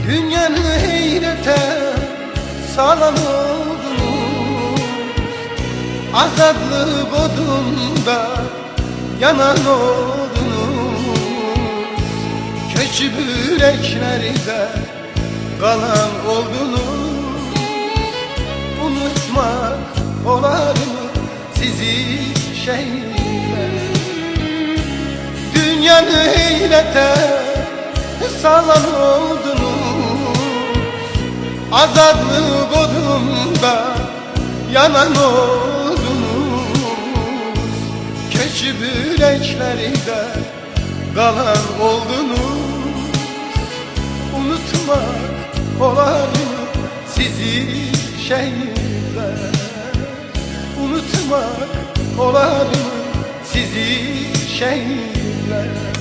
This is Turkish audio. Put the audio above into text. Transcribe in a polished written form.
Dünyanı heyrete salan oldunuz, azadlı bodrumda yanan oldunuz. Köçüp yüreklerde kalan oldunuz. Unutmak olar mı sizi şehirler? Dünyanı heyrete salan oldunuz, azadlı bodrumda yanan oldunuz. Köçüp yüreklerde kalan oldunuz. Unutmak olar mı sizi şehirler? Unutmak olar mı sizi şehirler?